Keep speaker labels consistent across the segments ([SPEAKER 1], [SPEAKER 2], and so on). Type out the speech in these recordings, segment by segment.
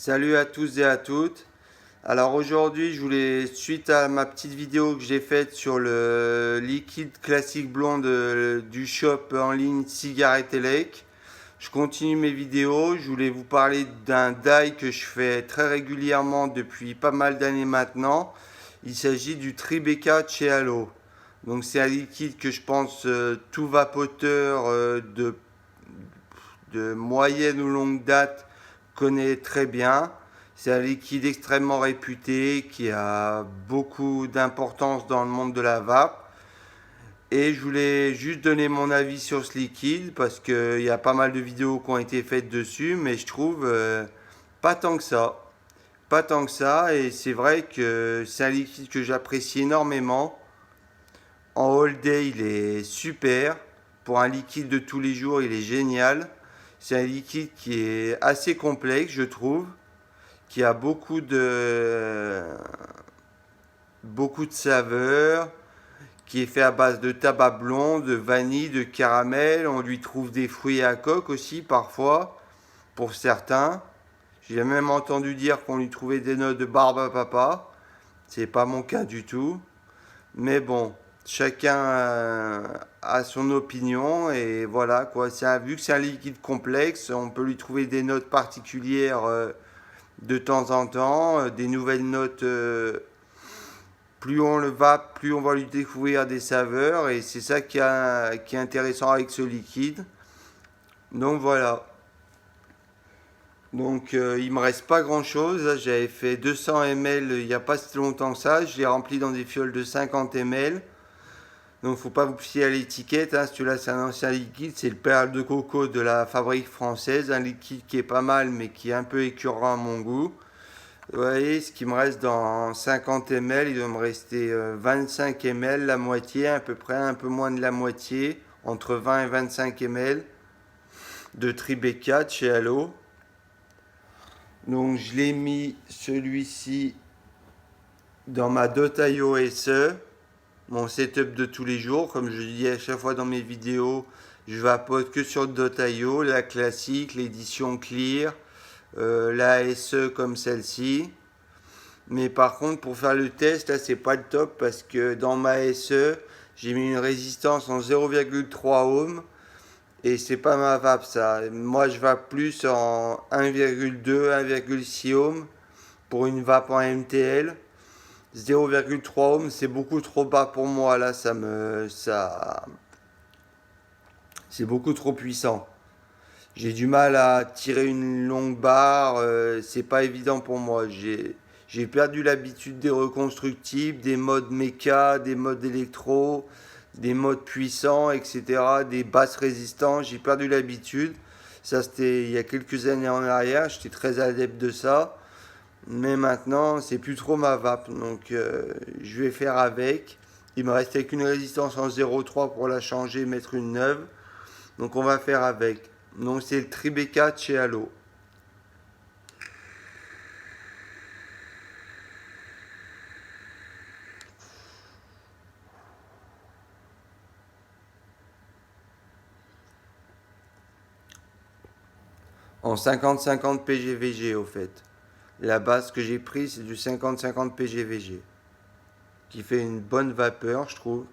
[SPEAKER 1] Salut à tous et à toutes. Alors aujourd'hui, je voulais, suite à ma petite vidéo que j'ai faite sur le liquide classique blond du shop en ligne Cigarette Elec, je continue mes vidéos. Je voulais vous parler d'un dye que je fais très régulièrement depuis pas mal d'années maintenant. Il s'agit du Tribeca de chez Halo. Donc c'est un liquide que je pense tout vapoteur de moyenne ou longue date connaît très bien. C'est un liquide extrêmement réputé qui a beaucoup d'importance dans le monde de la vape. Et je voulais juste donner mon avis sur ce liquide parce qu'il y a pas mal de vidéos qui ont été faites dessus, mais je trouve pas tant que ça. Pas tant que ça, et c'est vrai que c'est un liquide que j'apprécie énormément. En all day, il est super. Pour un liquide de tous les jours, il est génial. C'est un liquide qui est assez complexe, je trouve, qui a beaucoup de saveurs, qui est fait à base de tabac blond, de vanille, de caramel. On lui trouve des fruits à coque aussi parfois, pour certains. J'ai même entendu dire qu'on lui trouvait des notes de barbe à papa. C'est pas mon cas du tout. Mais bon, chacun a son opinion et voilà quoi. Vu que c'est un liquide complexe, on peut lui trouver des notes particulières de temps en temps, des nouvelles notes. Plus on le va, plus on va lui découvrir des saveurs et c'est ça qui est intéressant avec ce liquide. Donc voilà. Donc il me reste pas grand chose. J'avais fait 200 ml il n'y a pas si longtemps que ça. Je l'ai rempli dans des fioles de 50 ml. Donc faut pas vous fier à l'étiquette. Celui-là c'est un ancien liquide. C'est le perle de coco de la fabrique française. Un liquide qui est pas mal mais qui est un peu écœurant à mon goût. Vous voyez, ce qui me reste dans 50 ml, il doit me rester 25 ml, la moitié, à peu près, un peu moins de la moitié, entre 20 et 25 ml de Tribeca de chez Halo. Donc je l'ai mis celui-ci dans ma Dotaio SE, mon setup de tous les jours. Comme je dis à chaque fois dans mes vidéos, je vapote que sur Dotaio, la classique, l'édition Clear, la SE comme celle-ci. Mais par contre, pour faire le test, là, c'est pas le top parce que dans ma SE, j'ai mis une résistance en 0,3 ohm et c'est pas ma vape ça. Moi, je vape plus en 1,2, 1,6 ohm pour une vape en MTL. 0,3 ohm, c'est beaucoup trop bas pour moi là, c'est beaucoup trop puissant. J'ai du mal à tirer une longue barre, c'est pas évident pour moi. J'ai perdu l'habitude des reconstructibles, des modes méca, des modes électro, des modes puissants, etc., des basses résistances. J'ai perdu l'habitude. Ça, c'était il y a quelques années en arrière. J'étais très adepte de ça. Mais maintenant, c'est plus trop ma vape. Donc, je vais faire avec. Il me restait qu'une résistance en 0,3 pour la changer, mettre une neuve. Donc, on va faire avec. Donc, c'est le Tribeca de chez Halo. En 50-50 PGVG au fait. La base que j'ai prise c'est du 50-50 PGVG. Qui fait une bonne vapeur je trouve.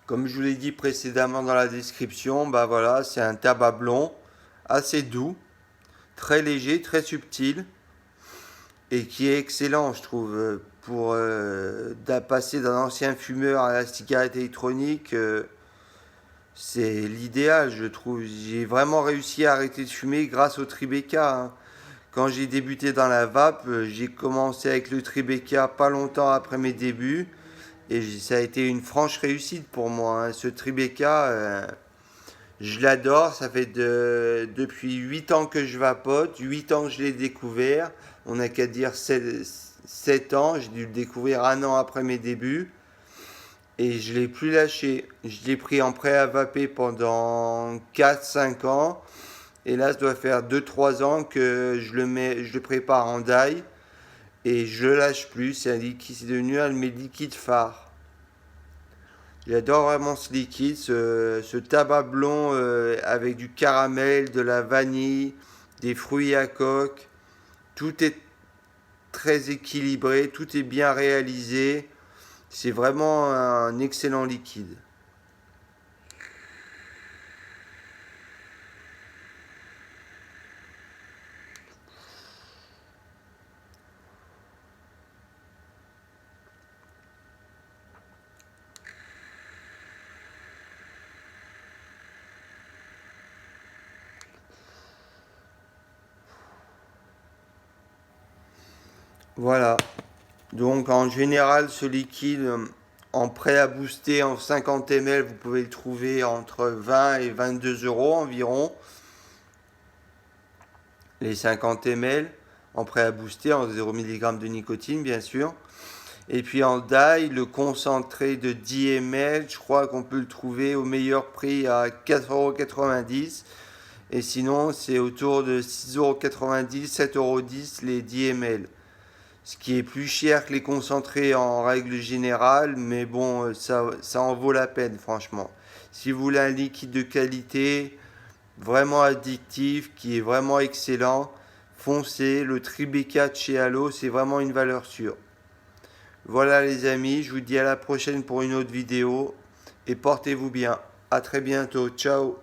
[SPEAKER 1] Comme je vous l'ai dit précédemment dans la description, bah voilà, c'est un tabac blond assez doux, très léger, très subtil et qui est excellent je trouve pour passer d'un ancien fumeur à la cigarette électronique. C'est l'idéal, je trouve. J'ai vraiment réussi à arrêter de fumer grâce au Tribeca, hein. Quand j'ai débuté dans la vape, j'ai commencé avec le Tribeca pas longtemps après mes débuts. Et ça a été une franche réussite pour moi, hein. Ce Tribeca, je l'adore. Ça fait depuis 8 ans que je vapote, 8 ans que je l'ai découvert. On n'a qu'à dire 7 ans. J'ai dû le découvrir un an après mes débuts. Et je ne l'ai plus lâché. Je l'ai pris en prêt à vaper pendant 4-5 ans. Et là, ça doit faire 2-3 ans que je le prépare en die. Et je le lâche plus. C'est devenu un de mes liquides phares. J'adore vraiment ce liquide, ce tabac blond avec du caramel, de la vanille, des fruits à coque. Tout est très équilibré, tout est bien réalisé. C'est vraiment un excellent liquide. Voilà. Donc en général, ce liquide en prêt à booster en 50 ml, vous pouvez le trouver entre 20 et 22 euros environ. Les 50 ml en prêt à booster en 0 mg de nicotine, bien sûr. Et puis en die, le concentré de 10 ml, je crois qu'on peut le trouver au meilleur prix à 4,90 €. Et sinon, c'est autour de 6,90 €, 7,10 € les 10 ml. Ce qui est plus cher que les concentrés en règle générale, mais bon, ça en vaut la peine, franchement. Si vous voulez un liquide de qualité, vraiment addictif, qui est vraiment excellent, foncez. Le Tribeca de chez Halo, c'est vraiment une valeur sûre. Voilà les amis, je vous dis à la prochaine pour une autre vidéo et portez-vous bien. À très bientôt, ciao.